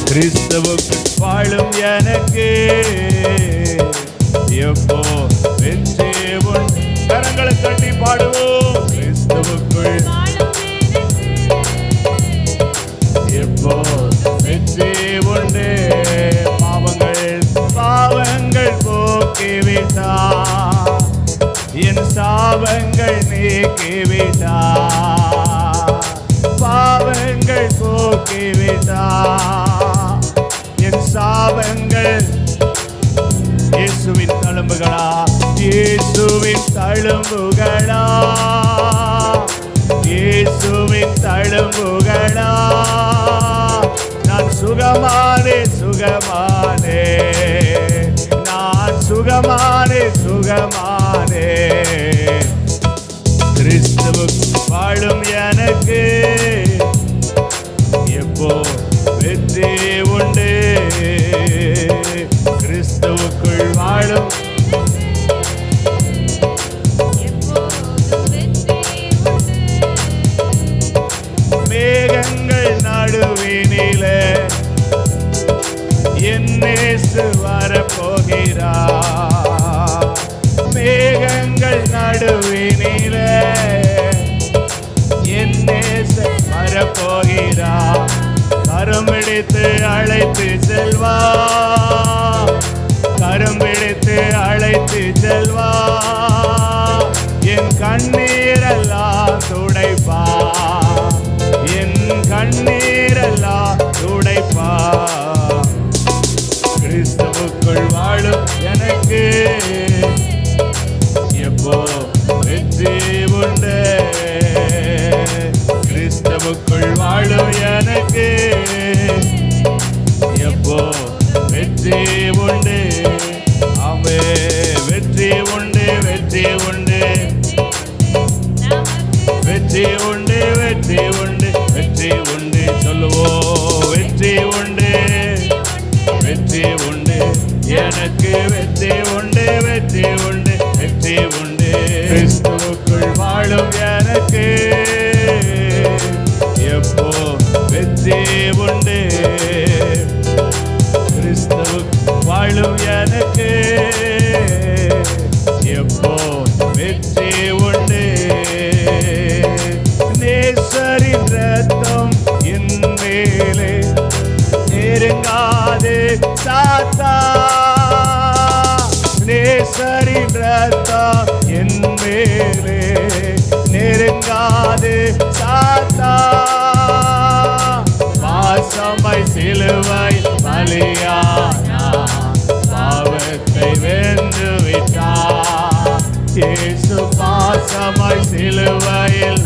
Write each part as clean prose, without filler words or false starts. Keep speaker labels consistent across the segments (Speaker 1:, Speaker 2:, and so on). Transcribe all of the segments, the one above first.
Speaker 1: கிறிஸ்துவுக்கு வாழும் எனக்கு எப்போ வெற்றி உண்டு. கரங்களை தட்டி பாடுவோம். கிறிஸ்துவுக்குள் எப்போ வெற்றி உண்டு. பாவங்கள் போக்கிவிட்டார், என் சாபங்கள் நீக்கிவிட்டார். பாவங்கள் போக்கிவிட்டார், என் சாபங்கள். இயேசுவின் தழும்புகளா, இயேசுவின் தழும்புகளா, இயேசுவின் தழும்புகளா, நான் சுகமானே சுகமானே, நான் சுகமானே சுகமானே. கிறிஸ்துவுக்கு வாழும் எனக்கு எப்போ வெற்றி உண்டு. கிறிஸ்துவுக்குள் வாழும் மேகங்கள் நடுவினிலே என் இயேசு வரப்போகிறார். மேகங்கள் நடுவினிலே என் இயேசு வரப்போகிறார். கரம் பிடித்து அழைத்து செல்வா, கரம் பிடித்து அழைத்து செல்வா, என் கண்ணீரெல்லாம் துடைப்பா, என் கண்ணீரெல்லாம் துடைப்பா. கிறிஸ்துவுக்குள் வாழும் எனக்கு எப்போ வெற்றி உண்டு. கிறிஸ்துவுக்குள் வாழும் எனக்கு எப்போ வெற்றி உண்டு. ஆமே, வெற்றி உண்டு, வெற்றி உண்டு, வெற்றி உண்டு, வெற்றி உண்டு, வெற்றி உண்டு. சொல்லுவோம், வெற்றி உண்டு, வெற்றி உண்டு, எனக்கு வெற்றி உண்டு, வெற்றி உண்டு, வெற்றி உண்டு. கிறிஸ்துவுக்குள் வாழும் எனக்கு எப்போ வெற்றி உண்டு. கிறிஸ்துவுக்கு வாழும் எனக்கு எப்போ வெற்றி உண்டு. நேசரின் ரத்தம் என் மேலே நெருங்காது சாத்தா, நேசரின் ரத்தம் என் மேலே நெருங்காது சாத்தா. பாசமை சிலுவை பலியானா, பாவத்தை வென்று விட்டார். இயேசு பாசமை சிலுவையில்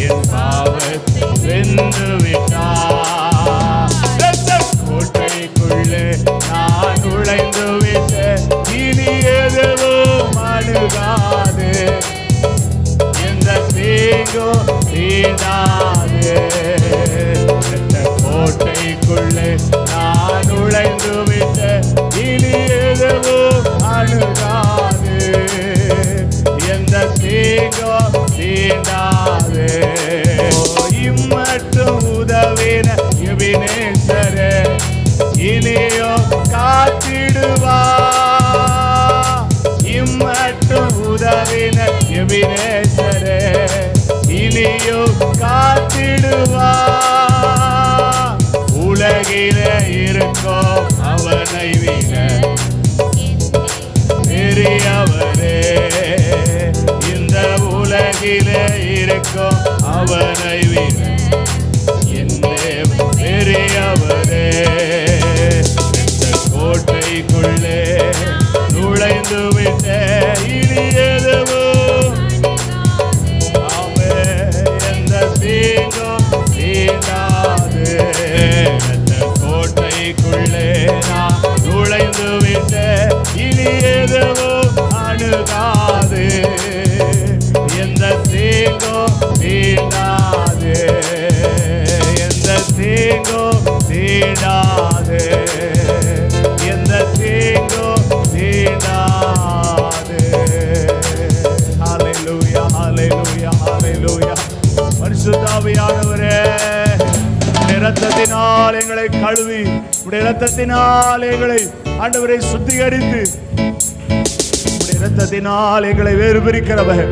Speaker 1: என் பாவத்தை வென்று விட்டார். கோட்டைக்குள்ளே நான் நுழைந்து விட்டேன், இனி எதுவும் அணுகாது, எந்த தீங்கும் தீண்டாது. கோட்டைக்குள்ளே நான் நுழைந்து விட்டேன், இனி எதுவும் அணுகாது, எந்த தீங்கும் தீண்டாது. இம்மட்டும் உதவின எபினேசரே இனியோ காத்திடுவா, இம்மட்டும் உதவின எபினேசரே இனியோ காத்திடுவா. உலகிலே இருக்கோ அவனை விட பெரியவரே, இந்த உலகிலே இருக்கோ அவனை விட என்னே பெரியவரே. இந்த கோட்டைக்குள்ளே நுழைந்து விட்ட, இனி எதுவும் ஆமே, எந்த தீங்கும் தீண்டாது. இந்த கோட்டைக்குள்ளே நான் நுழைந்து விட்ட, இனி எதுவும் அணுகாது, எந்த தீங்கும் தீண்டாது, எந்த தீங்கும் தீண்டாது, எந்த தீங்கும் தீண்டாது. ஆவியானவரே, இரத்தத்தினால் எங்களை கழுவி, இரத்தத்தினால் எங்களை ஆண்டவரை சுத்திகரித்து, இரத்தத்தினால் எங்களை வேறு பிரிக்கிறவர்,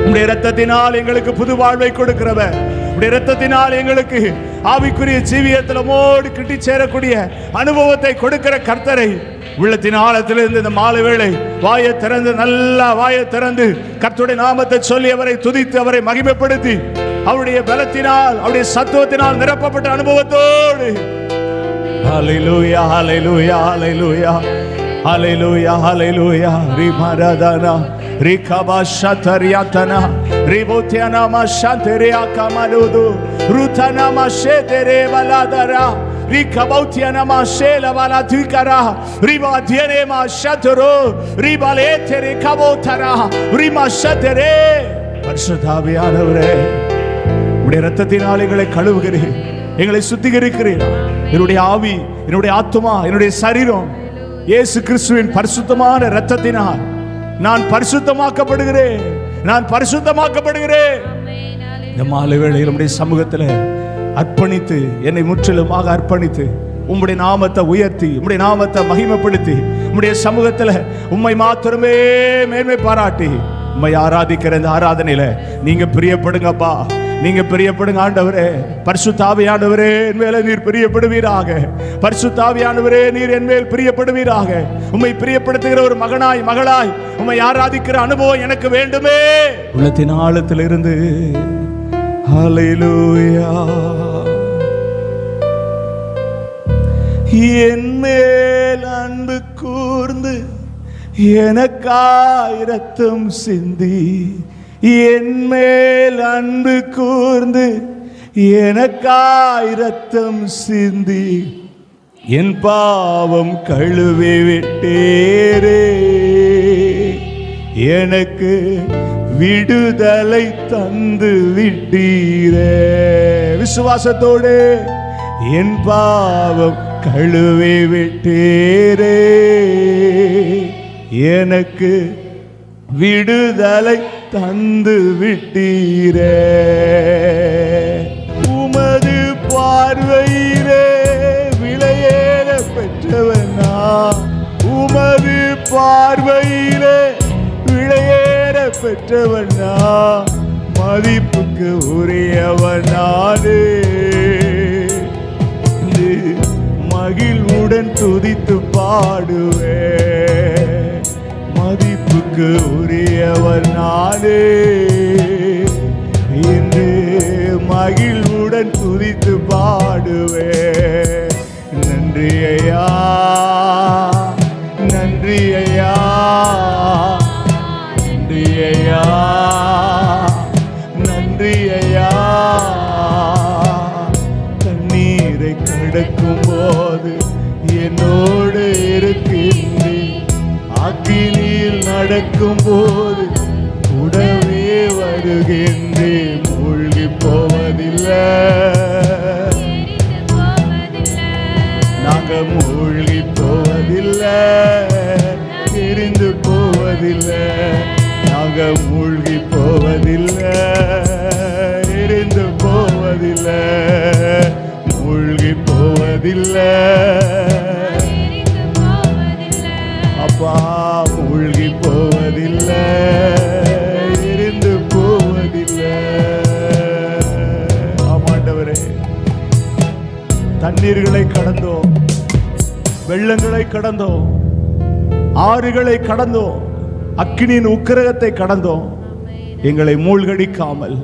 Speaker 1: உம்முடைய இரத்தத்தினால் எங்களுக்கு புது வாழ்வை கொடுக்கிறவர், உம்முடைய இரத்தத்தினால் எங்களுக்கு ஆவிக்குரிய ஜீவியத்தில் மோடு கிட்டி சேரக்கூடிய அனுபவத்தை கொடுக்கிற கர்த்தரை உள்ளத்தின் ஆழத்திலிருந்து இந்த மாலை வேளை வாயை திறந்து, நல்லா வாயை திறந்து கர்த்தருடைய நாமத்தை சொல்லி அவரை துதித்து அவரை மகிமைப்படுத்தி அவருடைய பலத்தினால் அவருடைய சத்துவத்தினால் நிரப்பப்பட்ட அனுபவத்தோடு ஹல்லேலூயா ஹல்லேலூயா ஹல்லேலூயா ஹல்லேலூயா ஹல்லேலூயா ரிமரதனா ரிகபாஷதரியாதனா ரிபோத்தியானா மஷந்தரியா கமலுது ருதனா மஷேதரே வலாதரா ரிகபௌத்தியானா மஷேல வலாதுகரா ரிபாதியனே மஷதரோ ரிபாலேதரே கபோதரா ரிமஷதரே. பரிசுத்தாவியானவரே, உம்முடைய இரத்தத்தினால் எங்களை கழுவுகிறீர், எங்களை சுத்திகரிக்கிறீர். என்னுடைய ஆவி, என்னுடைய ஆத்துமா, என்னுடைய சரீரம் இயேசு கிறிஸ்துவின் பரிசுத்தமான இரத்தத்தினால் நான் பரிசுத்தமாக்கப்படுகிறேன், நான் பரிசுத்தமாக்கப்படுகிறேன். இந்த மாலை வேளையில் உம்முடைய சமூகத்தில் அர்ப்பணித்து, என்னை முற்றிலுமாக அர்ப்பணித்து உம்முடைய நாமத்தை உயர்த்தி, உம்முடைய நாமத்தை மகிமைப்படுத்தி, உம்முடைய சமூகத்தில் உம்மை மாத்திரமே மேன்மை பாராட்டி உம்மை ஆராதிக்கிற இந்த ஆராதனையில நீங்க பிரியப்படுங்கப்பா, நீங்க பிரியப்படுங்க ஆண்டவரே. பரிசுத்த ஆவியானவரே, என் மேல நீர் பிரியப்படுவீராக. பரிசுத்த ஆவியானவரே, நீர் என் மேல் பிரியப்படுவீராக. உம்மை பிரியப்படுத்துகிற ஒரு மகனாய் மகளாய் உம்மை ஆராதிக்கிற அனுபவம் எனக்கு வேண்டுமே. உள்ளத்தின் ஆழத்திலிருந்து ஹல்லேலூயா. என் மேல் அன்பு கூர்ந்து எனக்காய் இரத்தம் சிந்தி, என் மேல் அன்பு கூர்ந்து எனக்காய் இரத்தம் சிந்தி என் பாவம் கழுவி விட்டேரே, எனக்கு விடுதலை தந்து விட்டீரே. விசுவாசத்தோடு என் பாவம் கழுவி விட்டீரே, எனக்கு விடுதலை தந்து விட்டீரே. உமது பார்வையிலே விலையேற பெற்றவனா, உமது பார்வையிலே விலையேற பெற்றவனா, மதிப்புக்கு உரியவனானே. மகிழ்வுடன் துதித்து பாடுவே, மதிப்புக்கு உரியவர் நானே. இன்று மகிழ்வுடன் துதித்து பாடுவே. நன்றி ஐயா, நன்றி ஐயா, நன்றி ஐயா, நன்றி ஐயா. தண்ணீரை கடக்கும் போது என்னோடு இருக்கின்றேன், அக்கினியில் நடக்கும் போது கூடவே வருகின்றேன். மூழ்கி போவதில்லை, நாங்க மூழ்கி போவதில்லை, எரிந்து போவதில்லை. நாங்க மூழ்கி போவதில்லை, எரிந்து போவதில்லை, மூழ்கி போவதில்லை. அப்பா, மூழ்கி போவதில்லை, எரிந்து போவதில்லை. ஆமாண்டவரே, தண்ணீர்களை கடந்தோம், வெள்ளங்களை கடந்தோம், ஆறுகளை கடந்தோம், அக்கினியின் உக்கிரகத்தை கடந்தோம். எங்களை மூழ்கடிக்காமல்,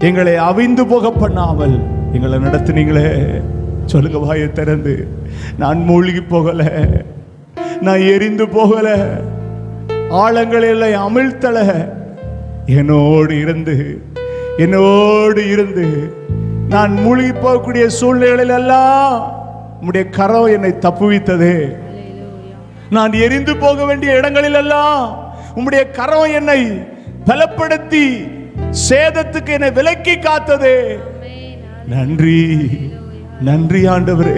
Speaker 1: எங்களை அவிந்து போக பண்ணாமல் எங்களை நடத்தினீங்களே. சொல்லுங்க வாயை திறந்து, நான் மூழ்கி போகல, நான் எரிந்து போகல, ஆழங்களில் அமிழ்த்தல. என்னோடு இருந்து, என்னோடு இருந்து நான் மூழ்கி போகக்கூடிய சூழ்நிலைகளில் எல்லாம் உம்முடைய கரம் என்னை தப்புவித்தது. நான் எரிந்து போக வேண்டிய இடங்களில் எல்லாம் உம்முடைய கரம் என்னை பலப்படுத்தி சேதத்துக்கு என்னை விலக்கி காத்தது. நன்றி, நன்றி ஆண்டவரே,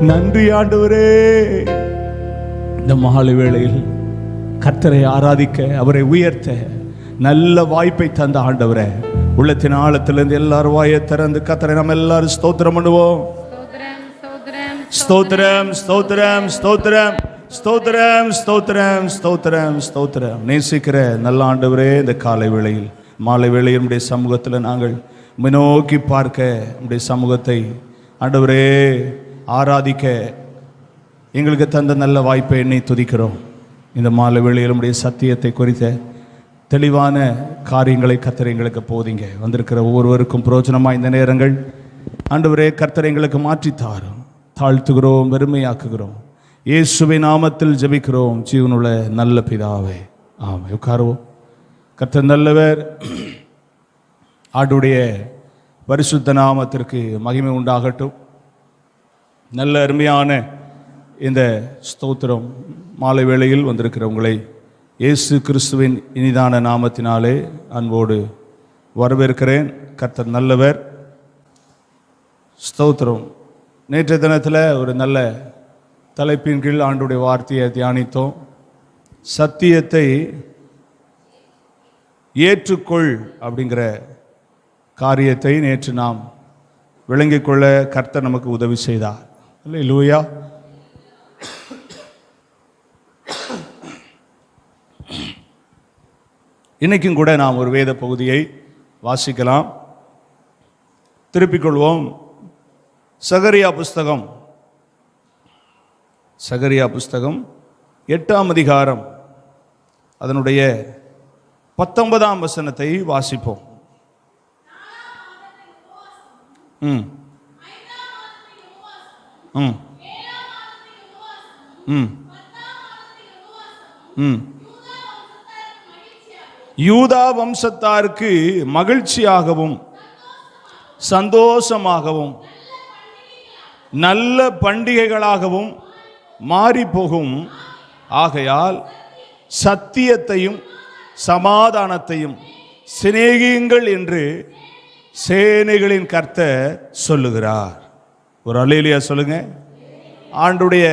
Speaker 1: நன்றி ஆண்டவரே. இந்த மாலை வேளையில் கர்த்தரை ஆராதிக்க, அவரை உயர்த்த நல்ல வாய்ப்பை தந்த ஆண்டவரே, உள்ளத்தின் ஆழத்திலிருந்து எல்லாரும் வாயை திறந்து கர்த்தரை நம்ம எல்லாரும் ஸ்தோத்திரம் பண்ணுவோம். ஸ்தோத்திரம் ஸ்தோத்திரம் ஸ்தோத்திரம் ஸ்தோத்திரம் ஸ்தோத்திரம் ஸ்தோத்திரம் ஸ்தோத்திரம். நேசிக்கிற நல்ல ஆண்டவரே, இந்த காலை வேளையில் மாலை வேளையில் நம்முடைய சமூகத்தில் நாங்கள் நோக்கி பார்க்க நம்முடைய சமூகத்தை ஆண்டவரே ஆராதிக்க எங்களுக்கு தந்த நல்ல வாய்ப்பை எண்ணி துதிக்கிறோம். இந்த மாலை வேளையில் நம்முடைய சத்தியத்தை குறித்த தெளிவான காரியங்களை கர்த்தர் எங்களுக்கு போதிங்க. வந்திருக்கிற ஒவ்வொருவருக்கும் பிரயோஜனமாக இந்த நேரங்கள் ஆண்டவரே கர்த்தர் எங்களுக்கு மாற்றித்தாரும். தாழ்த்துகிறோம், வெறுமையாக்குகிறோம். இயேசுவின் நாமத்தில் ஜெபிக்கிறோம் ஜீவனுள்ள நல்ல பிதாவே, ஆமென். உட்காருவோம். கர்த்தர் நல்லவர். ஆண்டுடைய பரிசுத்த நாமத்திற்கு மகிமை உண்டாகட்டும். நல்ல அருமையான இந்த ஸ்தோத்திரம் மாலை வேளையில் வந்திருக்கிற உங்களை இயேசு கிறிஸ்துவின் இனிதான நாமத்தினாலே அன்போடு வரவேற்கிறேன். கர்த்தர் நல்லவர். ஸ்தோத்திரம். நேற்றைய தினத்தில் ஒரு நல்ல தலைப்பின் கீழ் ஆண்டுடைய வார்த்தையை தியானித்தோம். சத்தியத்தை ஏற்றுக்கொள் அப்படிங்கிற காரியத்தை நேற்று நாம் விளங்கிக் கொள்ள கர்த்தர் நமக்கு உதவி செய்தார். அல்லேலூயா. இன்னைக்கும் கூட நாம் ஒரு வேத பகுதியை வாசிக்கலாம். திருப்பிக் கொள்வோம். சகரியா புஸ்தகம் 8ஆம் அதிகாரம் அதனுடைய 19ஆம் வசனத்தை வாசிப்போம். யூதா வம்சத்தாருக்கு மகிழ்ச்சியாகவும் சந்தோஷமாகவும் நல்ல பண்டிகைகளாகவும் மாறி போகும். ஆகையால் சத்தியத்தையும் சமாதானத்தையும் சிநேகியுங்கள் என்று சேனைகளின் கர்த்தர் சொல்லுகிறார். ஒரு அல்லேலூயா சொல்லுங்க. ஆண்டுடைய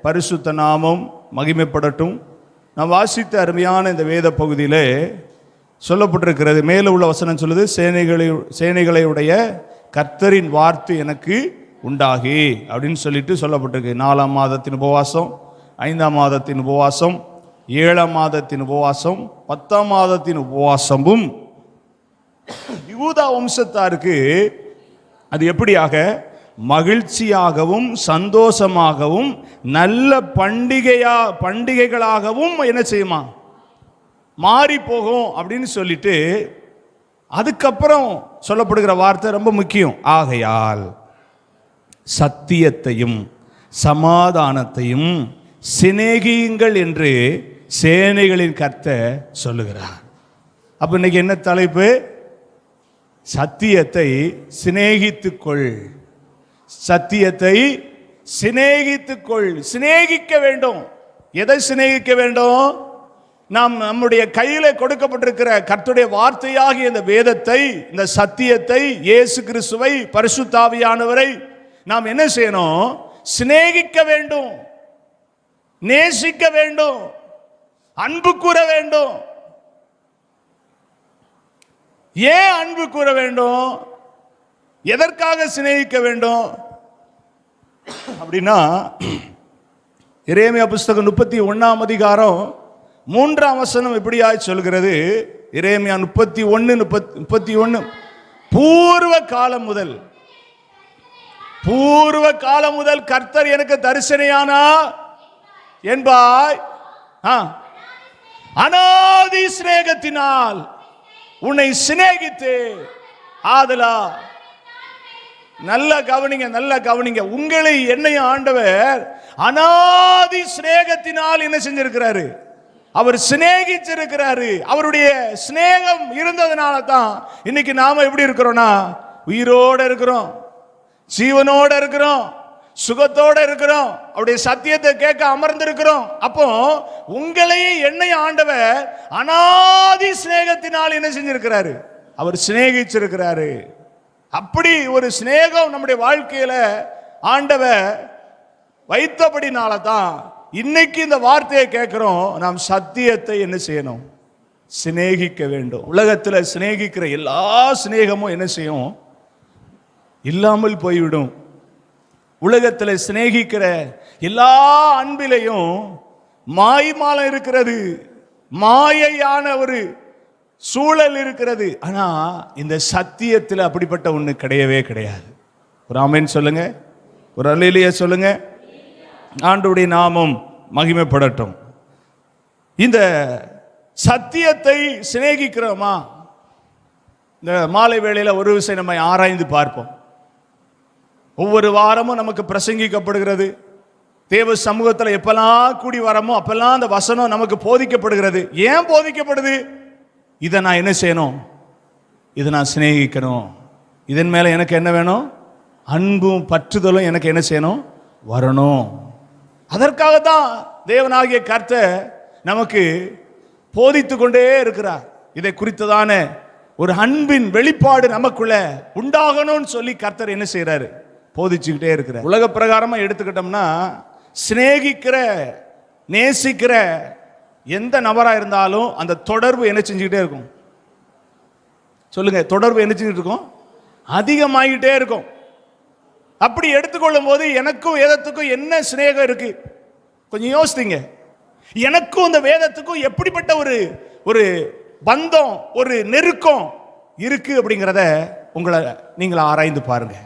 Speaker 1: பரிசுத்த நாமம் மகிமைப்படட்டும். நான் வாசித்த அருமையான இந்த வேத பகுதியிலே சொல்லப்பட்டிருக்கிறது. மேலே உள்ள வசனம் சொல்லுது, சேனைகளையுடைய கர்த்தரின் வார்த்தை எனக்கு உண்டாகி அப்படின்னு சொல்லிட்டு சொல்லப்பட்டிருக்கு. 4ஆம் மாதத்தின் உபவாசம், 5ஆம் மாதத்தின் உபவாசம், 7ஆம் மாதத்தின் உபவாசம், 10ஆம் மாதத்தின் உபவாசமும் யூதா வம்சத்தாருக்கு அது எப்படியாக மகிழ்ச்சியாகவும் சந்தோஷமாகவும் நல்ல பண்டிகைகளாகவும் என்ன செய்யுமா மாறி போகும் அப்படின்னு சொல்லிட்டு அதுக்கப்புறம் சொல்லப்படுகிற வார்த்தை ரொம்ப முக்கியம். ஆகையால் சத்தியத்தையும் சமாதானத்தையும் சிநேகியுங்கள் என்று சேனைகளின் கர்த்தர் சொல்லுகிறார். அப்ப இன்னைக்கு என்ன தலைப்பு? சத்தியத்தை சிநேகித்துக்கொள். சத்தியத்தை சிநேகித்துக்கொள். சிநேகிக்க வேண்டும். எதை சிநேகிக்க வேண்டும்? நாம் நம்முடைய கையில கொடுக்கப்பட்டிருக்கிற கர்த்தருடைய வார்த்தையாகிய இந்த வேதத்தை, இந்த சத்தியத்தை, இயேசு கிறிஸ்துவை, பரிசுத்த ஆவியானவரை நாம் என்ன செய்யணும்? சிநேகிக்க வேண்டும், நேசிக்க வேண்டும், அன்பு கூற வேண்டும். ஏன் அன்பு கூற வேண்டும்? எதற்காக சிநேகிக்க வேண்டும் அப்படின்னா, எரேமியா புஸ்தகம் 31ஆம் அதிகாரம் 3ஆம் வசனம் இப்படியாய் சொல்கிறது. எரேமியா 31 பூர்வ காலம் முதல் கர்த்தர் எனக்கு தரிசனையானா என்பாய், அநாதி சிநேகத்தினால் உன்னை சிநேகித்து ஆதலா. நல்ல கவனிங்க. உங்களை என்னையும் ஆண்டவர் அநாதி சிநேகத்தினால் என்ன செஞ்சிருக்கிறாரு? அவர் சிநேகிச்சிருக்கிறாரு. அவருடைய சிநேகம் இருந்ததுனால தான் இன்னைக்கு நாம எப்படி இருக்கிறோம்னா உயிரோட இருக்கிறோம், ஜீவனோட இருக்கிறோம், சுகத்தோட இருக்கிறோம், அவருடைய சத்தியத்தை கேட்க அமர்ந்திருக்கிறோம். அப்போ உங்களையும் என்னையும் ஆண்டவர் அநாதி சிநேகத்தினால் என்ன செஞ்சிருக்கிறாரு? அவர் சிநேகிச்சிருக்கிறாரு. அப்படி ஒரு சிநேகம் நம்முடைய வாழ்க்கையில ஆண்டவர் வைத்தபடினால தான் இன்னைக்கு இந்த வார்த்தையை கேட்கிறோம். நாம் சத்தியத்தை என்ன செய்யணும்? சிநேகிக்க வேண்டும். உலகத்துல சிநேகிக்கிற எல்லா சிநேகமும் என்ன செய்யும்? இல்லாமல் போய்விடும். உலகத்துல சிநேகிக்கிற எல்லா அன்பிலையும் மாய்மாலம் இருக்கிறது, மாயையான ஒரு சூழல் இருக்கிறது. ஆனா இந்த சத்தியத்தில் அப்படிப்பட்ட ஒண்ணு கிடையவே கிடையாது. ஒரு ஆமென் சொல்லுங்க, ஒரு அல்லேலூயா சொல்லுங்க. ஆண்டவருடைய நாமம் மகிமைப்படட்டும். இந்த சத்தியத்தை சிநேகிக்கிறோமா? இந்த மாலை வேளையில ஒரு விஷயம் நம்ம ஆராய்ந்து பார்ப்போம். ஒவ்வொரு வாரமும் நமக்கு பிரசங்கிக்கப்படுகிறது. தேவ சமூகத்தில் எப்பெல்லாம் கூடி வரமோ அப்பெல்லாம் அந்த வசனம் நமக்கு போதிக்கப்படுகிறது. ஏன் போதிக்கப்படுது? இதை நான் என்ன செய்யணும்? இதை நான் சிநேகிக்கணும். இதன் மேல எனக்கு என்ன வேணும்? அன்பும் பற்றுதலும் எனக்கு என்ன செய்யணும்? வரணும். அதற்காக தான் தேவனாகிய கர்த்தர் நமக்கு போதித்து கொண்டே இருக்கிறார். இதை குறித்ததான ஒரு அன்பின் வெளிப்பாடு நமக்குள்ள உண்டாகணும்னு சொல்லி கர்த்தர் என்ன செய்யறாரு? போதிச்சுக்கிட்டே இருக்கிறார். உலக பிரகாரமா எடுத்துக்கிட்டோம்னா சிநேகிக்கிற நேசிக்கிற எந்த நபரா இருந்தாலும் அந்த தொடர்பு என்ன செஞ்சுக்கிட்டே இருக்கும்? சொல்லுங்க, தொடர்பு என்ன செஞ்சுட்டு இருக்கும்? அதிகமாகிட்டே இருக்கும். அப்படி எடுத்துக்கொள்ளும் போது எனக்கும் வேதத்துக்கும் என்ன சிநேகம் இருக்கு? கொஞ்சம் யோசித்தீங்க. எனக்கும் இந்த வேதத்துக்கும் எப்படிப்பட்ட ஒரு பந்தம், ஒரு நெருக்கம் இருக்கு அப்படிங்கிறத உங்களை நீங்கள ஆராய்ந்து பாருங்க.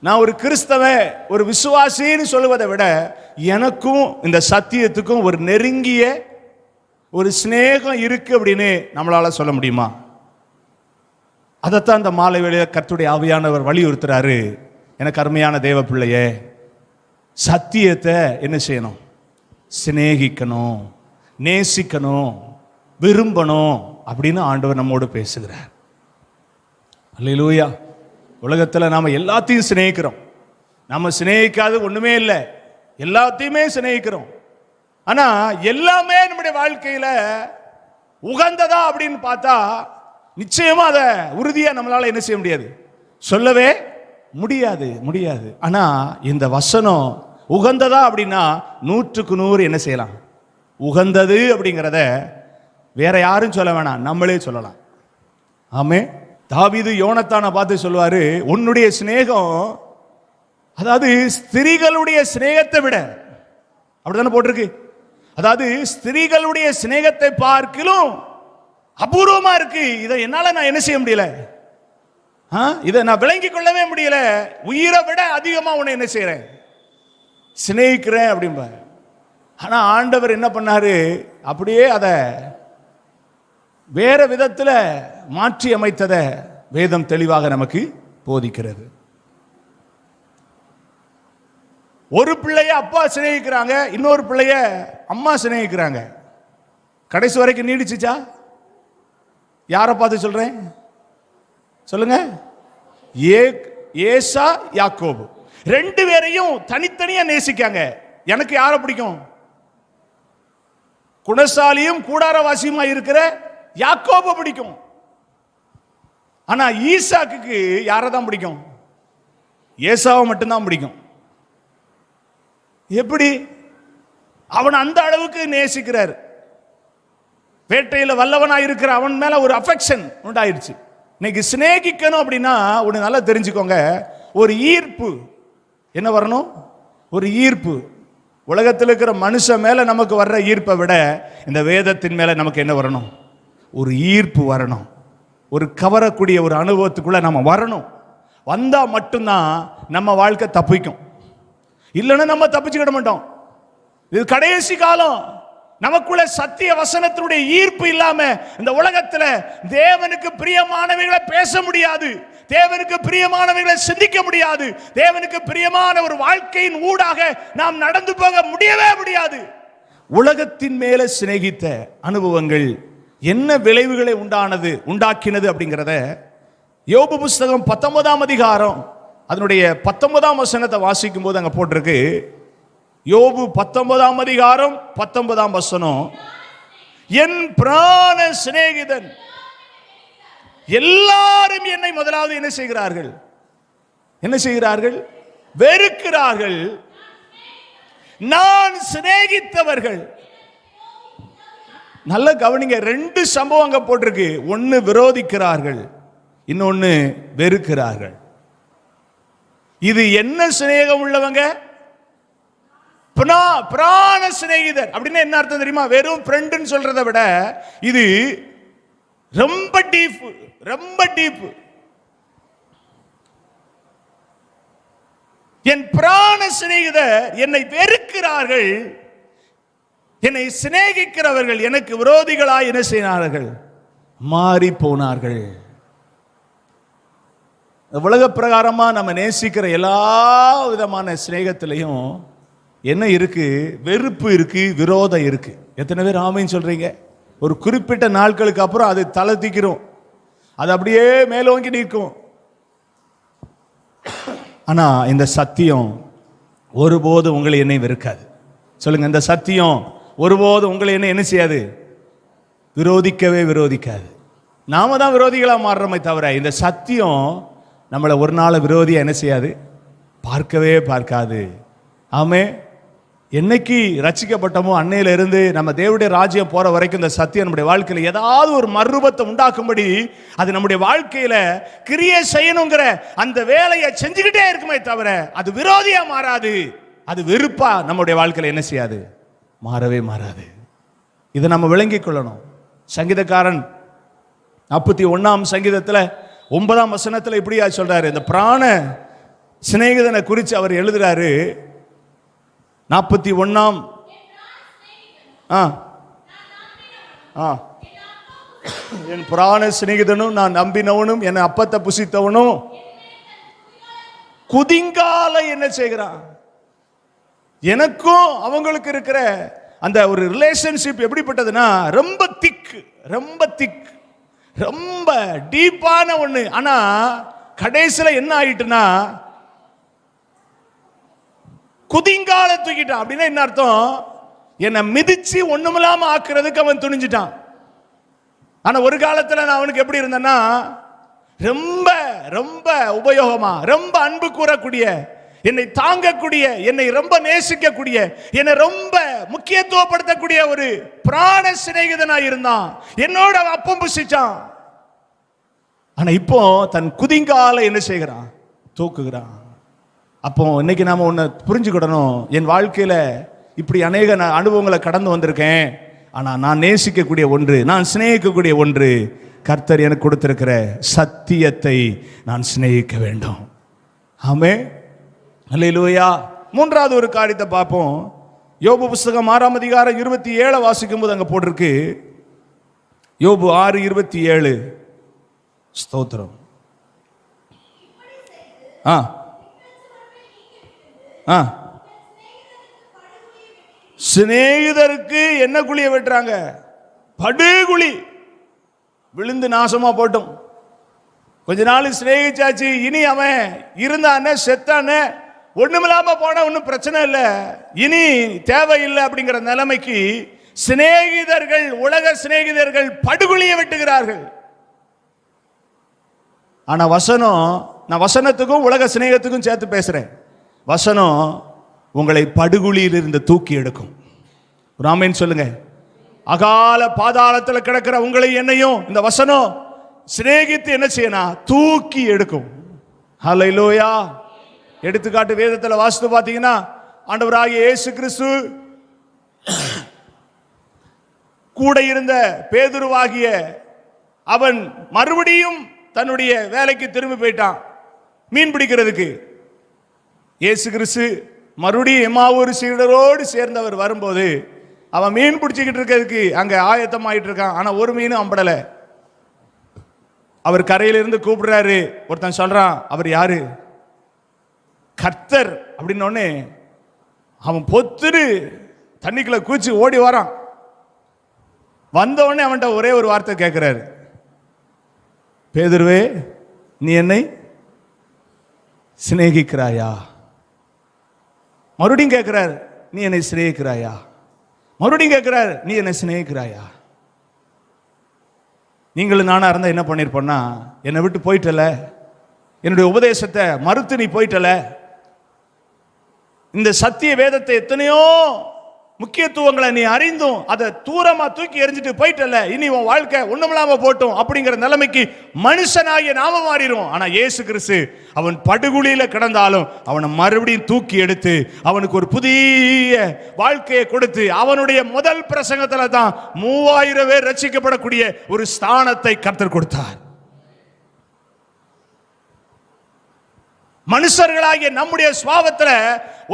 Speaker 1: நான் ஒரு கிறிஸ்தவன், ஒரு விசுவாசின்னு சொல்லுவதை விட எனக்கும் இந்த சத்தியத்துக்கும் ஒரு நெருங்கிய ஒரு சிநேகம் இருக்கு அப்படின்னு நம்மளால சொல்ல முடியுமா? அதைத்தான் இந்த மாலை வேளையில கர்த்தருடைய ஆவியானவர் வலியுறுத்துறாரு. எனக்கு அருமையான தேவ பிள்ளையே, சத்தியத்தை என்ன செய்யணும்? சிநேகிக்கணும், நேசிக்கணும், விரும்பணும் அப்படின்னு ஆண்டவர் நம்மோடு பேசுகிறார். அல்லேலூயா. உலகத்தில் நாம எல்லாத்தையும் சிநேகிக்கிறோம். நம்ம சிநேகிக்காது ஒண்ணுமே இல்லை, எல்லாத்தையுமே சிநேகிக்கிறோம். ஆனா எல்லாமே நம்முடைய வாழ்க்கையில உகந்ததா அப்படின்னு பார்த்தா நிச்சயமா அதை உறுதியா நம்மளால என்ன செய்ய முடியாது? சொல்லவே முடியாது. ஆனா இந்த வசனம் உகந்ததா அப்படின்னா 100க்கு 100 என்ன செய்யலாம்? உகந்தது அப்படிங்கிறத வேற யாரும் சொல்ல வேணாம், நம்மளே சொல்லலாம். ஆமே. தாவீது யோனத்தானை பார்த்து சொல்லுவாரு, உன்னுடைய சிநேகம், அதாவது ஸ்திரீகளுடைய சிநேகத்தை விட, அப்படித்தானே போட்டிருக்கு. அதாவது ஸ்திரீகளுடைய சிநேகத்தை பார்க்கிலும் அபூர்வமா இருக்கு. இதை என்னால நான் என்ன செய்ய முடியல? இதை நான் விளங்கி கொள்ளவே முடியல. உயிரை விட அதிகமா உன்னை என்ன செய்யறேன்? சிநேகிக்கிறேன் அப்படிம்பாரு. ஆனா ஆண்டவர் என்ன பண்ணாரு? அப்படியே அதை வேற விதத்துல மாற்றி அமைத்ததை வேதம் தெளிவாக நமக்கு போதிக்கிறது. ஒரு பிள்ளைய அப்பா சிநேகிக்கிறாங்க, இன்னொரு பிள்ளைய அம்மா சிநேகிக்கிறாங்க. கடைசி வரைக்கும் நீடிச்சுச்சா? யாரை பார்த்து சொல்றேன்? சொல்லுங்க. ஏசா யாக்கோபு ரெண்டு பேரையும் தனித்தனியா நேசிக்காங்க. எனக்கு யாரை பிடிக்கும்? குணசாலியும் கூடாரவாசியுமா இருக்கிற யாக்கோபு பிடிக்கும். ஆனா ஈசாக்கு யாரை தான் பிடிக்கும்? ஏசாவை மட்டும்தான் பிடிக்கும். எப்படி? அவன் அந்த அளவுக்கு நேசிக்கிறார். வேட்டையில வல்லவனா இருக்கிற அவன் மேல ஒரு அஃபெக்ஷன் உண்டாயிருச்சு. இன்னைக்கு சிநேகிக்கணும் அப்படின்னா ஒன்று நல்லா தெரிஞ்சுக்கோங்க, ஒரு ஈர்ப்பு என்ன வரணும்? ஒரு ஈர்ப்பு. உலகத்தில் இருக்கிற மனுஷன் மேல நமக்கு வர்ற ஈர்ப்பை விட இந்த வேதத்தின் மேல நமக்கு என்ன வரணும்? ஒரு ஈர்ப்பு வரணும். ஒரு கவரக்கூடிய ஒரு அனுபவத்துக்குள்ள நம்ம வரணும். வந்தா மட்டும்தான் நம்ம வாழ்க்கை தப்பிக்கும். இல்லைன்னா நம்ம தப்பிச்சுக்கிட மாட்டோம். இது கடைசி காலம். நமக்குள்ள சத்திய வசனத்தினுடைய ஈர்ப்பு இல்லாம இந்த உலகத்துல தேவனுக்கு பிரியமானவைகளை பேச முடியாது, தேவனுக்கு பிரியமானவைகளை சிந்திக்க முடியாது, தேவனுக்கு பிரியமான ஒரு வாழ்க்கையின் ஊடாக நாம் நடந்து போக முடியவே முடியாது. உலகத்தின் மேல சிநேகித்த அனுபவங்கள் என்ன விளைவுகளை உண்டாக்கினது அப்படிங்கிறத யோபு புஸ்தகம் 19ஆம் அதிகாரம் அதனுடைய 19ஆம் வசனத்தை வாசிக்கும் போது அங்க போட்டிருக்கு. யோபு 19ஆம் அதிகாரம் 19ஆம் வசனம், என் பிராண சிநேகிதன் எல்லாரும் என்னை முதலாவது என்ன செய்கிறார்கள்? வெறுக்கிறார்கள். நான் சிநேகித்தவர்கள் நல்ல கவனிங்க, 2 சம்பவம் அங்க போட்டிருக்கு. ஒன்னு விரோதிக்கிறார்கள், இன்னொன்னு வெறுக்கிறார்கள். இது என்ன சிநேகம் உள்ளவங்க? பிராண சிநேகிதர். அப்படின்னு என்ன அர்த்தம் தெரியுமா? வெறும் ஃப்ரெண்டுன்னு சொல்றதை விட இது ரொம்ப டீப், ரொம்ப டீப். என் பிராண சிநேகிதர் என்னை வெறுக்கிறார்கள், என்னை சிநேகிக்கிறவர்கள் எனக்கு விரோதிகளாய் என்ன செய்கிறார்கள்? மாறி போனார்கள். உலக பிரகாரமா நம்ம நேசிக்கிற எல்லா விதமான சிநேகத்திலையும் என்ன இருக்கு? வெறுப்பு இருக்கு, விரோதம் இருக்கு. எத்தனை பேர் ஆமைன்னு சொல்றீங்க? ஒரு குறிப்பிட்ட நாட்களுக்கு அப்புறம் அது தலை தூக்கிரும், அது அப்படியே மேலோங்கி நிற்கும். ஆனா இந்த சத்தியம் ஒருபோது உங்களை என்னை வெறுக்காது. சொல்லுங்க, இந்த சத்தியம் ஒருபோது உங்களை என்ன செய்யாது? விரோதிக்கவே விரோதிக்காது. நாம தான் விரோதிகளா மாறுறோமே தவிர இந்த சத்தியம் நம்மளை ஒரு நாள் விரோதியா என்ன செய்யாது? பார்க்கவே பார்க்காது. ஆமே, என்னைக்கு ரட்சிக்கப்பட்டமோ அன்னையில இருந்து நம்ம தேவனுடைய ராஜ்யம் போற வரைக்கும் இந்த சத்தியம் நம்முடைய வாழ்க்கையில ஏதாவது ஒரு மறுரூபத்தை உண்டாக்கும்படி அது நம்முடைய வாழ்க்கையில கிரியை செய்யணுங்கிற அந்த வேலையை செஞ்சுக்கிட்டே இருக்குமே தவிர அது விரோதியா மாறாது. அது வெறுப்பா நம்முடைய வாழ்க்கையில என்ன செய்யாது? மாறவே மாறாது. இதை நம்ம விளங்கிக் கொள்ளணும். சங்கீதக்காரன் 41ஆம் சங்கீதத்துல 9ஆம் வசனத்துல இப்படியா சொல்றாரு. இந்த பிராண சிநேகிதனை குறித்து அவர் எழுதுறாரு. 41ஆம் என் பிராண சிநேகிதனும் நான் நம்பினவனும் என் அப்பத்தை புசித்தவனும் குதிங்கால என்ன செய்கிறான்? எனக்கும் அவங்களுக்கு இருக்கிற அந்த ஒரு ரிலேஷன்ஷிப் எப்படிப்பட்டதுன்னா ரொம்ப திக், ரொம்ப திக், ரொம்ப டீப்பான ஒண்ணு. ஆனா கடைசியில என்ன ஆயிட்டுனா குதிங்கால தூக்கிட்டான். அப்படின்னா என்ன அர்த்தம்? என்னை மிதிச்சு ஒண்ணுமில்லாம ஆக்குறதுக்கு அவன் துணிஞ்சிட்டான். ஆனா ஒரு காலத்துல நான் அவனுக்கு எப்படி இருந்தேன்னா ரொம்ப ரொம்ப உபயோகமா, ரொம்ப அன்பு கூறக்கூடிய, என்னை தாங்கக்கூடிய, என்னை ரொம்ப நேசிக்கக்கூடிய, என்னை ரொம்ப முக்கியத்துவப்படுத்தக்கூடிய ஒரு பிராண சிநேகிதனா இருந்தான். என்னோட அப்பம் புசிச்சான். ஆனா இப்போ தன் குதிங்கால என்ன செய்கிறான்? தூக்குகிறான். அப்போ இன்னைக்கு நாம ஒன்னு புரிஞ்சுக்கிடணும். என் வாழ்க்கையில இப்படி அநேக அனுபவங்களை கடந்து வந்திருக்கேன். ஆனா நான் நேசிக்கக்கூடிய ஒன்று, நான் சிநேகிக்கக்கூடிய ஒன்று, கர்த்தர் எனக்கு கொடுத்திருக்கிற சத்தியத்தை நான் சிநேகிக்க வேண்டும். ஆமே, அல்லேலூயா. மூன்றாவது ஒரு காரியத்தை பார்ப்போம். யோபு புஸ்தகம் 6ஆம் அதிகாரம் 27 வாசிக்கும் போது அங்க போட்டிருக்கு. யோபு 6:27. ஸ்தோத்திரம். சிநேகிதருக்கு என்ன குழியை வெட்டுறாங்க? படுகுழி. விழுந்து நாசமா போட்டும். கொஞ்ச நாள் சிநேகிச்சாச்சு, இனி அவன் இருந்தானே செத்தானே ஒண்ணுமில்லாம போன ஒன்னும் பிரச்சனை இல்லை, இனி தேவையில்லை அப்படிங்கிற நிலைமைக்கு சிநேகிதர்கள், உலக சிநேகிதர்கள் படுகுழியை வெட்டுகிறார்கள். ஆனா வசனம், நான் வசனத்துக்கும் உலக சிநேகத்துக்கும் சேர்த்து பேசுறேன். வசனம் உங்களை படுகுழியில் இருந்து தூக்கி எடுக்கும். ஆமென் சொல்லுங்க. அகால பாதாளத்தில் கிடக்கிற உங்களை என்னையும் இந்த வசனம் சிநேகித்து என்ன செய்யணும்? தூக்கி எடுக்கும். ஹல்லேலூயா. எடுத்துக்காட்டு வேதத்தில் வாசித்து பார்த்தீங்கன்னா ஆண்டவராகிய இயேசு கிறிஸ்து கூட இருந்த பேதுருவாகிய அவன் மறுபடியும் தன்னுடைய வேலைக்கு திரும்பி போயிட்டான், மீன் பிடிக்கிறதுக்கு. இயேசு கிறிஸ்து மறுபடியும் எம்மாவூர் சீடரோடு சேர்ந்தவர் வரும்போது அவன் மீன் பிடிச்சிக்கிட்டு இருக்கிறதுக்கு அங்க ஆயத்தமாயிட்டு இருக்கான். ஆனா ஒரு மீனும் அம்படல. அவர் கரையிலிருந்து கூப்பிடுறாரு. ஒருத்தன் சொல்றான், அவர் யாரு? கர்த்தர் அப்படின்னோடனே அவன் பொத்துரு தண்ணிக்குள்ள கூச்சி ஓடி வரான். வந்தவொடனே அவன்கிட்ட ஒரே ஒரு வார்த்தை கேட்கிறாரு, பேதுருவே, நீ என்னை சிநேகிக்கிறாயா? மறுபடியும் கேட்கிறார், நீ என்னை சிநேகிக்கிறாயா? மறுபடியும் கேட்கிறார், நீ என்னை சிநேகிக்கிறாயா? நீங்களும் நானா இருந்தா என்ன பண்ணிருப்போம்னா, என்னை விட்டு போயிட்டல, என்னுடைய உபதேசத்தை மறுத்து நீ போயிட்டல, இந்த சத்திய வேதத்தை எத்தனையோ முக்கியத்துவங்களை நீ அறிந்தும் அதை தூரமா தூக்கி எறிஞ்சிட்டு போயிட்டல, இனி உன் வாழ்க்கை ஒண்ணுமில்லாம போட்டும் அப்படிங்கிற நிலைமைக்கு மனுஷனாகிய நாம மாறிடும். ஆனா இயேசு கிறிஸ்து அவன் படுகுழியில கிடந்தாலும் அவனை மறுபடியும் தூக்கி எடுத்து அவனுக்கு ஒரு புதிய வாழ்க்கையை கொடுத்து அவனுடைய முதல் பிரசங்கத்துல தான் 3000 பேர் ரட்சிக்கப்படக்கூடிய ஒரு ஸ்தானத்தை கர்த்தர் கொடுத்தார். மனுஷர்களாகிய நம்முடைய சுபாவத்துல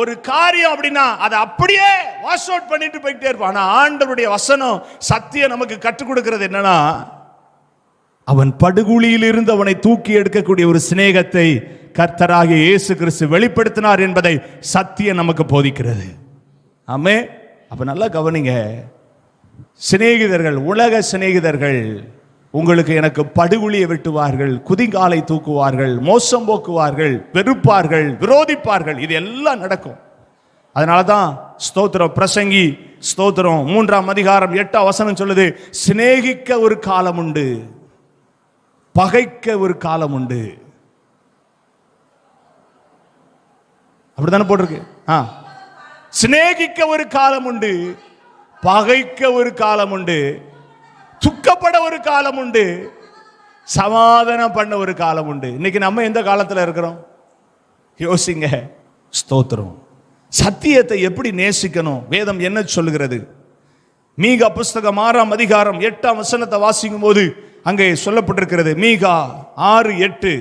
Speaker 1: ஒரு காரியம் அப்படின்னா அதை அப்படியே வாஷ் அவுட் பண்ணிட்டு போயிட்டே இருப்பான். ஆனா ஆண்டவருடைய வசனம் சத்தியம் நமக்கு கற்றுக் கொடுக்கிறது என்னன்னா, அவன் படுகுழியில் இருந்து அவனை தூக்கி எடுக்கக்கூடிய ஒரு சிநேகத்தை கர்த்தராகிய இயேசு கிறிஸ்து வெளிப்படுத்தினார் என்பதை சத்தியம் நமக்கு போதிக்கிறது. ஆமே. அப்ப நல்லா கவனிங்க, சிநேகிதர்கள், உலக சிநேகிதர்கள் உங்களுக்கு எனக்கு படுகுழியை வெட்டுவார்கள், குதிங்காலை தூக்குவார்கள், மோசம் போக்குவார்கள், வெறுப்பார்கள், விரோதிப்பார்கள். இது எல்லாம் நடக்கும். அதனாலதான் ஸ்தோத்திரம் பிரசங்கி ஸ்தோத்திரம் 3ஆம் அதிகாரம் 8ஆம் வசனம் சொல்லுது, சிநேகிக்க ஒரு காலம் உண்டு, பகைக்க ஒரு காலம் உண்டு. அப்படித்தானே போட்டிருக்கு. சிநேகிக்க ஒரு காலம் உண்டு, பகைக்க ஒரு காலம் உண்டு, துக்கப்பட ஒரு காலம் உண்டு, சமாதானம் பண்ண ஒரு காலம் உண்டு. இன்னைக்கு நம்ம எந்த காலத்தில் இருக்கிறோம் யோசிங்க. ஸ்தோத்திரம். சத்தியத்தை எப்படி நேசிக்கணும், வேதம் என்ன சொல்லுகிறது? மீகா புஸ்தகம் 6ஆம் அதிகாரம் 8ஆம் வசனத்தை வாசிக்கும் போது அங்கே சொல்லப்பட்டிருக்கிறது. மீகா 6:8,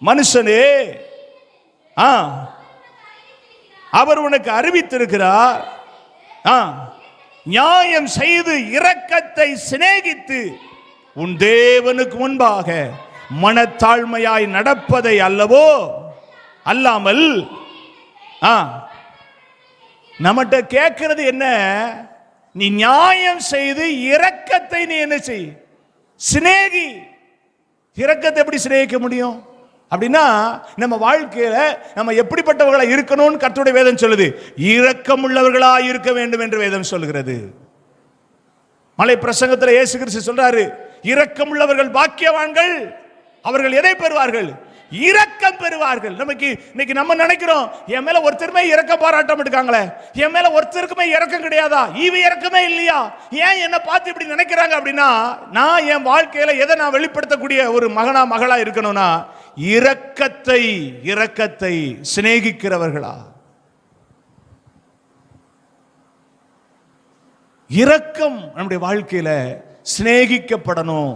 Speaker 1: மனுஷனே அவர் உனக்கு அறிவித்திருக்கிறார், நியாயம் செய்து இரக்கத்தை சிநேகித்து உன் தேவனுக்கு முன்பாக மனத்தாழ்மையாய் நடப்பதை அல்லவோ அல்லாமல். நம்மகிட்ட கேட்கிறது என்ன? நீ நியாயம் செய்து இரக்கத்தை நீ என்ன செய், சிநேகி. இரக்கத்தை எப்படி சிநேகிக்க முடியும் அப்படின்னா, நம்ம வாழ்க்கையில நம்ம எப்படிப்பட்டவர்களா இருக்கணும்னு கர்த்தருடைய வேதம் சொல்லுது. இரக்கம் உள்ளவர்களா இருக்க வேண்டும் என்று வேதம் சொல்கிறது. மலை பிரசங்கத்தில் இயேசு கிறிஸ்து சொல்றாரு, இரக்கம் உள்ளவர்கள் பாக்கியவான்கள், அவர்கள் எதை பெறுவார்கள்? இரக்கம் பெறுவார்கள். நமக்கு இன்னைக்கு நம்ம நினைக்கிறோம், என் மேல ஒருத்தருமே இரக்கம் பாராட்டம் இருக்காங்களே, என் மேல ஒருத்தருக்குமே இரக்கம் கிடையாதா, ஈவ இரக்கமே இல்லையா, ஏன் என்ன பார்த்து இப்படி நினைக்கிறாங்க அப்படின்னா, நான் என் வாழ்க்கையில எதை நான் வெளிப்படுத்தக்கூடிய ஒரு மகனா மகளா இருக்கணும்னா, இரக்கத்தை சிநேகிக்கிறவர்களா. இரக்கம் நம்முடைய வாழ்க்கையில சிநேகிக்கப்படணும்,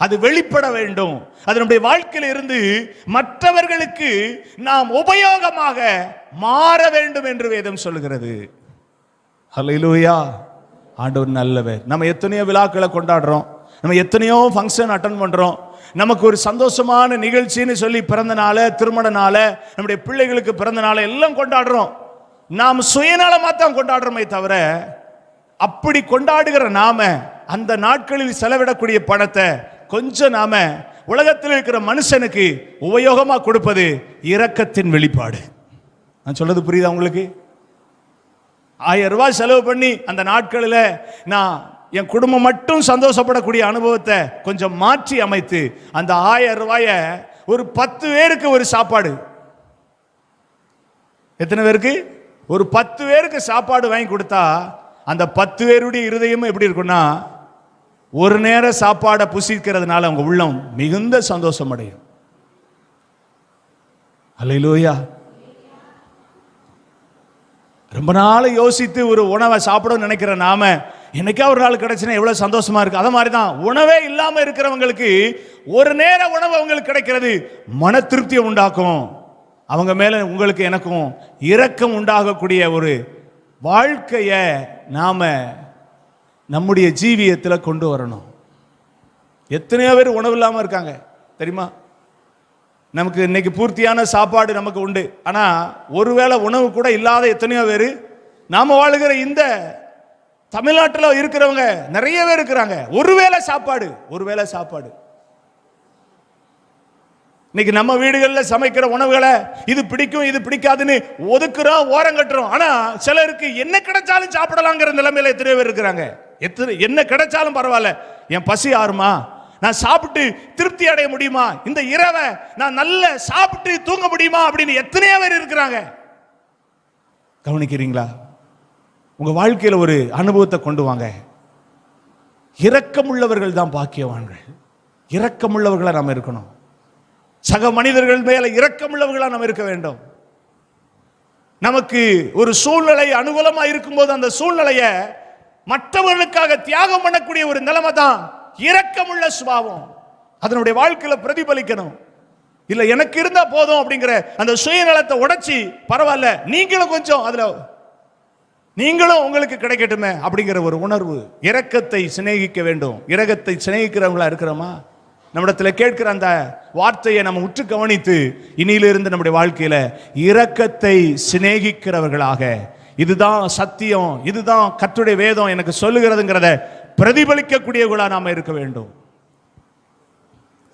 Speaker 1: அது வெளிப்பட வேண்டும். அது நம்முடைய வாழ்க்கையில இருந்து மற்றவர்களுக்கு நாம் உபயோகமாக மாற வேண்டும் என்று வேதம் சொல்லுகிறது. ஹல்லேலூயா. ஆண்டவர் நல்லவர். நம்ம எத்தனையோ விழாக்களை கொண்டாடுறோம், நம்ம எத்தனையோ ஃபங்க்ஷன் அட்டன் பண்றோம், நமக்கு ஒரு சந்தோஷமான நிகழ்ச்சின்னு சொல்லி பிறந்த நாள, திருமண நாள, நம்முடைய பிள்ளைகளுக்கு பிறந்த நாள எல்லாம் கொண்டாடுறோம். நாம் சுயநலமா தான் கொண்டாடுறோமே தவிர, அப்படி கொண்டாடுகிற நாம அந்த நாட்களில் செலவிடக்கூடிய பணத்தை கொஞ்சம் நாம உலகத்தில் இருக்கிற மனுஷனுக்கு உபயோகமா கொடுப்பது இரக்கத்தின் வெளிப்பாடு. நான் சொல்றது புரியுதா உங்களுக்கு? 1000 ரூபாய் செலவு பண்ணி அந்த நாட்களில் நான் என் குடும்பம் மட்டும் சந்தோஷப்படக்கூடிய அனுபவத்தை கொஞ்சம் மாற்றி அமைத்து அந்த 1000 ரூபாய ஒரு 10 பேருக்கு ஒரு சாப்பாடு, எத்தனை பேருக்கு? ஒரு 10 பேருக்கு சாப்பாடு வாங்கி கொடுத்தா அந்த 10 பேருடைய இருதயமும் எப்படி இருக்குன்னா, ஒரு நேர சாப்பாடை புசிக்கிறதுனால அவங்க உள்ளம் மிகுந்த சந்தோஷம் அடையும். அல்லேலூயா. ரொம்ப நாள் யோசித்து ஒரு உணவை சாப்பிட நினைக்கிற நாம என்னைக்கா ஒரு நாள் கிடைச்சுன்னா எவ்வளவு சந்தோஷமா இருக்கு. அத மாதிரி தான் உணவே இல்லாம இருக்கிறவங்களுக்கு ஒரு நேர உணவு அவங்களுக்கு கிடைக்கிறது மன திருப்தியை உண்டாக்கும். அவங்க மேல உங்களுக்கு எனக்கும் இரக்கம் உண்டாகக்கூடிய ஒரு வாழ்க்கைய நாம நம்முடைய ஜீவியத்தில் கொண்டு வரணும். எத்தனையோ பேர் உணவு இல்லாம இருக்காங்க தெரியுமா? நமக்கு இன்னைக்கு பூர்த்தியான சாப்பாடு நமக்கு உண்டு, ஆனா ஒருவேளை உணவு கூட இல்லாத எத்தனையோ பேர் நாம வாழுகிற இந்த தமிழ்நாட்டில் இருக்கிறவங்க நிறைய பேர் இருக்கிறாங்க. ஒருவேளை சாப்பாடு. இன்னைக்கு நம்ம வீடுகளில் சமைக்கிற உணவுகளை இது பிடிக்கும் இது பிடிக்காதுன்னு ஒதுக்குறோம், ஓரம் கட்டுறோம். ஆனா சிலருக்கு என்ன கிடைச்சாலும் சாப்பிடலாங்கிற நிலைமையில எத்தனை பேர் இருக்கிறாங்க. என்ன கிடைச்சாலும் பரவாயில்ல, என் பசி ஆறுமா, நான் சாப்பிட்டு திருப்தி அடைய முடியுமா, இந்த இரவை நான் நல்ல சாப்பிட்டு தூங்க முடியுமா அப்படின்னு எத்தனையோ பேர் இருக்கிறாங்க. கவனிக்கிறீங்களா? உங்க வாழ்க்கையில ஒரு அனுபவத்தை கொண்டு வாங்க. இரக்கமுள்ளவர்கள் தான் பாக்கியவான்கள். இரக்கமுள்ளவர்களா நாம் இருக்கணும். சக மனிதர்கள் மேல இரக்கமுள்ளவர்களா நாம் இருக்க வேண்டும். நமக்கு ஒரு சூழ்நிலை அனுகூலமா இருக்கும்போது அந்த சூழ்நிலையை மற்றவர்களுக்காக தியாகம் பண்ணக்கூடிய ஒரு நிலைமை தான் இரக்கமுள்ள சுபாவம். அதனுடைய வாழ்க்கையில பிரதிபலிக்கணும். இல்ல எனக்கு இருந்தா போதும் அப்படிங்கிற அந்த சுயநலத்தை உடைச்சி, பரவாயில்ல நீங்களும் கொஞ்சம் அதுல நீங்களும் உங்களுக்கு கிடைக்கட்டுமே அப்படிங்கிற ஒரு உணர்வு. இரக்கத்தை சிநேகிக்க வேண்டும். இரக்கத்தை சிநேகிக்கிறவங்களா இருக்கிறோமா? நம்மிடத்தில் கேட்கிற அந்த வார்த்தையை நம்ம உற்று கவனித்து இனியிலிருந்து நம்முடைய வாழ்க்கையில இரக்கத்தை சிநேகிக்கிறவர்களாக, இதுதான் சத்தியம், இதுதான் கர்த்தருடைய வேதம் எனக்கு சொல்லுகிறதுங்கிறத பிரதிபலிக்கக்கூடியவர்களா நாம இருக்க வேண்டும்.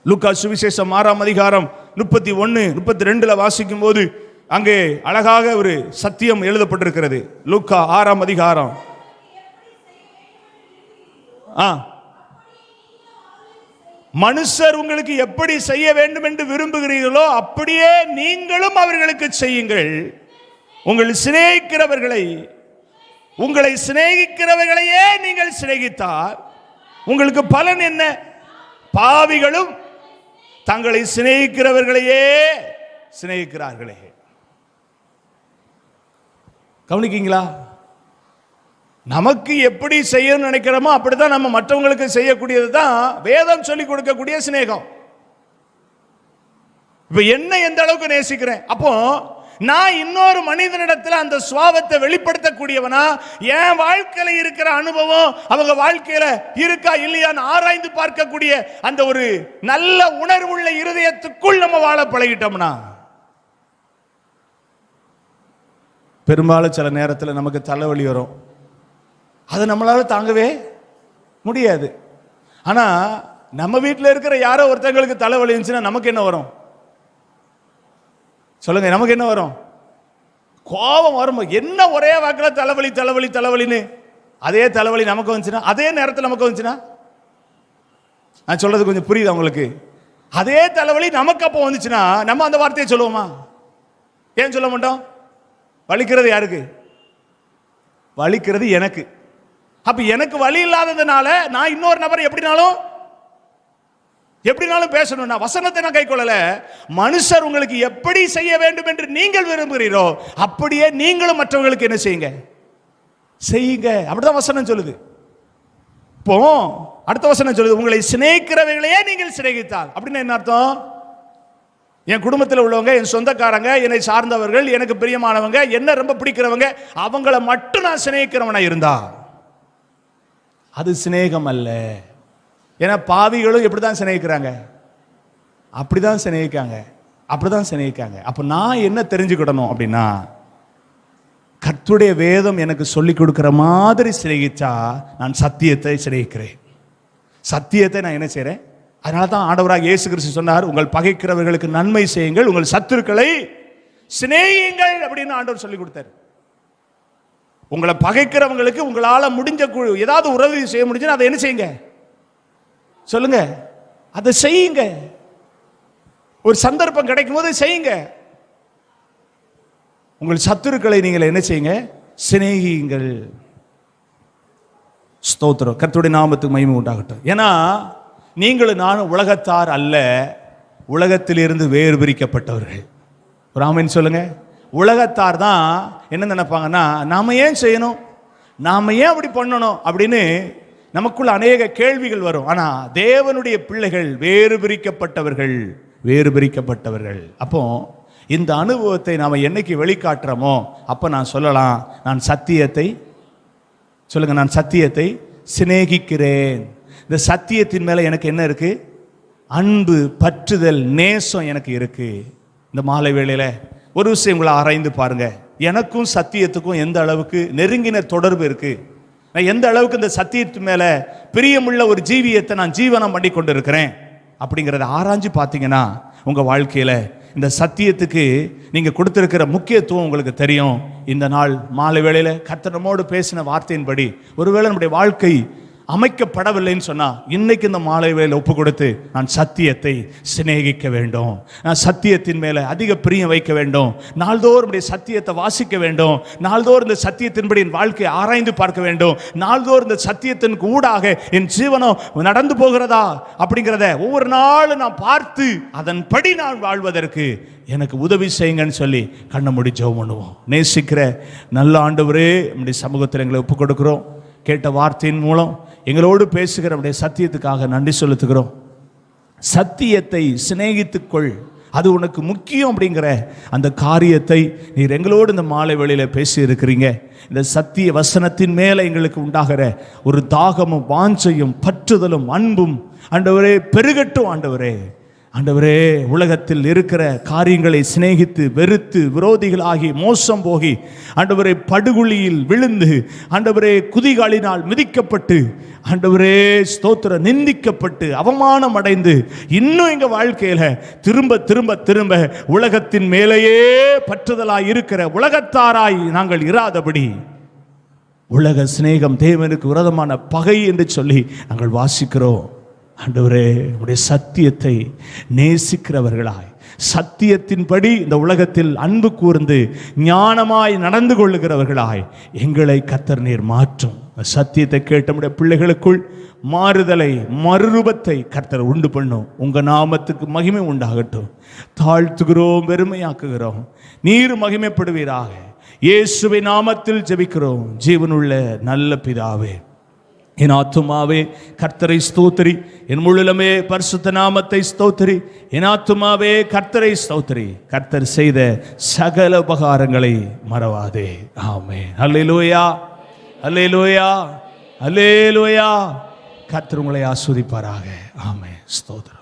Speaker 1: லூக்கா சுவிசேஷம் 6ஆம் அதிகாரம் 31-32 வாசிக்கும் போது அங்கே அழகாக ஒரு சத்தியம் எழுதப்பட்டிருக்கிறது. லூக்கா 6ஆம் அதிகாரம். மனுஷர் உங்களுக்கு எப்படி செய்ய வேண்டும் என்று விரும்புகிறீர்களோ அப்படியே நீங்களும் அவர்களுக்கு செய்யுங்கள். உங்களை சிநேகிக்கிறவர்களையே நீங்கள் சிநேகித்தால் உங்களுக்கு பலன் என்ன? பாவிகளும் தங்களை சிநேகிக்கிறவர்களையே சிநேகிக்கிறார்களே. கவனிக்கீங்களா? நமக்கு எப்படி செய்யணும்னு நினைக்கிறோமோ அப்படிதான் நம்ம மற்றவங்களுக்கு செய்யக்கூடியது தான் வேதம் சொல்லிக் கொடுக்கக்கூடிய சிநேகம். இப்ப என்ன எந்த அளவுக்கு நேசிக்கிறேன், அப்போ நான் இன்னொரு மனிதனிடத்தில் அந்த சுபாவத்தை வெளிப்படுத்தக்கூடியவனா? என் வாழ்க்கையில இருக்கிற அனுபவம் அவங்க வாழ்க்கையில இருக்கா இல்லையான்னு ஆராய்ந்து பார்க்கக்கூடிய அந்த ஒரு நல்ல உணர்வுள்ள இருதயத்துக்குள் நம்ம வாழ பழகிட்டோம்னா, பெரும்பாலும் சில நேரத்தில் நமக்கு தலைவலி வரும். அதை நம்மளால தாங்கவே முடியாது. ஆனா நம்ம வீட்டில் இருக்கிற யாரோ ஒருத்தங்களுக்கு தலைவலி இருந்துச்சுன்னா நமக்கு என்ன வரும் சொல்லுங்க? நமக்கு என்ன வரும்? கோபம் வரும். என்ன ஒரே வாக்கில் தலைவலி தலைவலி தலைவலின்னு அதே தலைவலி நமக்கு வந்துச்சுன்னா, அதே நேரத்தில் நமக்கு வந்துச்சுன்னா, நான் சொல்றது கொஞ்சம் புரியுது உங்களுக்கு? அதே தலைவலி நமக்கு அப்போ வந்துச்சுன்னா நம்ம அந்த வார்த்தையை சொல்லுவோமா? ஏன் சொல்ல மாட்டோம்? வலிக்கிறது யாருக்கு? வலிக்கிறது எனக்கு. அப்ப எனக்கு வலி இல்லாததுனால நான் இன்னொரு நபர் எப்படினாலும் பேசணும். நான் வசனத்தை நான் கை கொள்ளல. மனுஷர் உங்களுக்கு எப்படி செய்ய வேண்டும் என்று நீங்கள் விரும்புகிறீரோ அப்படியே நீங்களும் மற்றவர்களுக்கு என்ன செய்யுங்க? செய்யுங்க. அப்படிதான் வசனம் சொல்லுது. இப்போ அடுத்த வசனம் சொல்லுது, உங்களை சிநேகிக்கிறவர்களையே நீங்கள் சிநேகித்தால். அப்படின்னு என்ன அர்த்தம்? என் குடும்பத்தில் உள்ளவங்க, என் சொந்தக்காரங்க, என்னை சார்ந்தவர்கள், எனக்கு பிரியமானவங்க, என்ன ரொம்ப பிடிக்கிறவங்க, அவங்கள மட்டும் நான் சிநேகிக்கிறவனா இருந்தா அது சிநேகம் அல்ல. ஏன்னா பாவிகளும் எப்படிதான் சிநேகிக்கிறாங்க? அப்படிதான் சிநேகிக்காங்க. அப்ப நான் என்ன தெரிஞ்சுக்கிடணும் அப்படின்னா, கர்த்தருடைய வேதம் எனக்கு சொல்லிக் கொடுக்கிற மாதிரி சிநேகிச்சா நான் சத்தியத்தை சிநேகிக்கிறேன். சத்தியத்தை நான் என்ன செய்றேன்? அதனால தான் ஆண்டவராக இயேசு கிறிஸ்து சொன்னார், உங்கள் பகைக்கிறவர்களுக்கு நன்மை செய்யுங்கள், உங்கள் சத்துருக்களை சிநேகியுங்கள் அப்படின்னு ஆண்டவர் சொல்லி கொடுத்தார். உங்களை பகைக்கிறவங்களுக்கு உங்களால முடிஞ்ச ஏதாவது உதவி செய்ய முடிஞ்சுன்னா அதை என்ன செய்யுங்க? சொல்லுங்க, அதை செய்யுங்க. ஒரு சந்தர்ப்பம் கிடைக்கும் போது செய்யுங்க. உங்கள் சத்துருக்களை நீங்கள் என்ன செய்யுங்க? சிநேகியுங்கள். ஸ்தோத்திரம். கர்த்தருடைய நாமத்துக்கு மகிமை உண்டாகட்டும். ஏன்னா நீங்களும் நானும் உலகத்தார் அல்ல, உலகத்திலிருந்து வேறு பிரிக்கப்பட்டவர்கள். ஒரு ஆமென் சொல்லுங்க. உலகத்தார் தான் என்ன நினைப்பாங்கன்னா, நாம ஏன் செய்யணும், நாம ஏன் அப்படி பண்ணணும் அப்படின்னு நமக்குள்ள அநேக கேள்விகள் வரும். ஆனா தேவனுடைய பிள்ளைகள் வேறு பிரிக்கப்பட்டவர்கள். அப்போ இந்த அனுபவத்தை நாம என்னைக்கு வெளிக்காட்டுறோமோ அப்ப நான் சொல்லலாம், நான் சத்தியத்தை சிநேகிக்கிறேன். இந்த சத்தியத்தின் மேல எனக்கு என்ன இருக்கு? அன்பு, பற்றுதல், நேசம் எனக்கு இருக்கு. இந்த மாலை வேளையில ஒரு விஷயம் உங்களை ஆராய்ந்து பாருங்க. எனக்கும் சத்தியத்துக்கும் எந்த அளவுக்கு நெருங்கின தொடர்பு இருக்கு? நான் எந்த அளவுக்கு இந்த சத்தியத்து மேல பிரியமுள்ள ஒரு ஜீவியத்தை நான் ஜீவனம் பண்ணி கொண்டு இருக்கிறேன் அப்படிங்கிறத ஆராய்ஞ்சு பார்த்தீங்கன்னா உங்க வாழ்க்கையில இந்த சத்தியத்துக்கு நீங்க கொடுத்திருக்கிற முக்கியத்துவம் உங்களுக்கு தெரியும். இந்த நாள் மாலை வேளையில கர்த்தர் நம்மோடு பேசின வார்த்தையின்படி ஒருவேளை நம்முடைய வாழ்க்கை அமைக்கப்படவில்லைன்னு சொன்னா, இன்னைக்கு இந்த மாலை வேளை ஒப்பு கொடுத்து நான் சத்தியத்தை சிநேகிக்க வேண்டும், நான் சத்தியத்தின் மேல அதிக பிரியம் வைக்க வேண்டும், நாள்தோறும் சத்தியத்தை வாசிக்க வேண்டும், நாள்தோறும் இந்த சத்தியத்தின்படி என் வாழ்க்கையை ஆராய்ந்து பார்க்க வேண்டும், நாள்தோறும் இந்த சத்தியத்தின் ஊடாக என் ஜீவனம் நடந்து போகிறதா அப்படிங்கிறத ஒவ்வொரு நாளும் நான் பார்த்து அதன்படி நான் வாழ்வதற்கு எனக்கு உதவி செய்யுங்கன்னு சொல்லி கண்ணை மூடி ஜெபம் பண்ணுவோம். நேசிக்கிற நல்ல ஆண்டவரே, நம்முடைய சமூகத்தில் எங்களை ஒப்பு கொடுக்கிறோம். கேட்ட வார்த்தையின் மூலம் எங்களோடு பேசுகிற நம்முடைய சத்தியத்துக்காக நன்றி செலுத்துகிறோம். சத்தியத்தை சிநேகித்துக்கொள், அது உனக்கு முக்கியம் அப்படிங்கிற அந்த காரியத்தை நீர் எங்களோடு இந்த மாலை வேளையில பேசி இருக்கிறீங்க. இந்த சத்திய வசனத்தின் மேலே எங்களுக்கு உண்டாகிற ஒரு தாகமும் வாஞ்சையும் பற்றுதலும் அன்பும் ஆண்டவரே பெருகட்டும். ஆண்டவரே, உலகத்தில் இருக்கிற காரியங்களை சிநேகித்து வெறுத்து விரோதிகளாகி மோசம் போகி ஆண்டவரே படுகுழியில் விழுந்து ஆண்டவரே குதிகாலினால் மிதிக்கப்பட்டு ஆண்டவரே ஸ்தோத்திர நிந்திக்கப்பட்டு அவமானம் அடைந்து இன்னும் எங்க வாழ்க்கையில திரும்ப திரும்ப திரும்ப உலகத்தின் மேலேயே பற்றுதலாய் இருக்கிற உலகத்தாராய் நாங்கள் இராதபடி, உலக சிநேகம் தேவனுக்கு விரோதமான பகை என்று சொல்லி நாங்கள் வாசிக்கிறோம். ஆண்டவரே, உடைய சத்தியத்தை நேசிக்கிறவர்களாய், சத்தியத்தின்படி இந்த உலகத்தில் அன்பு கூர்ந்து ஞானமாய் நடந்து கொள்ளுகிறவர்களாய் எங்களை கர்த்தர் நீர் மாற்றும். சத்தியத்தை கேட்ட நம்முடைய பிள்ளைகளுக்குள் மாறுதலை மறுரூபத்தை கர்த்தர் உண்டு பண்ணும். உங்க நாமத்துக்கு மகிமை உண்டாகட்டும். தாழ்த்துகிறோம், பெருமையாக்குகிறோம். நீர் மகிமைப்படுவீராக. இயேசுவின் நாமத்தில் ஜெபிக்கிறோம் ஜீவனுள்ள நல்ல பிதாவே. என் ஆத்துமாவே கர்த்தரை ஸ்தோத்திரி, என் முழுலமே பரிசுத்த நாமத்தை ஸ்தோத்திரி. என் ஆத்துமாவே கர்த்தரை ஸ்தோத்திரி, கர்த்தர் செய்த சகல உபகாரங்களை மறவாதே. ஆமென். அல்லேலூயா, அல்லேலூயா, அல்லேலூயா. கர்த்தர் உங்களை ஆசீர்வதிப்பாராக. ஆமென். ஸ்தோத்திரம்.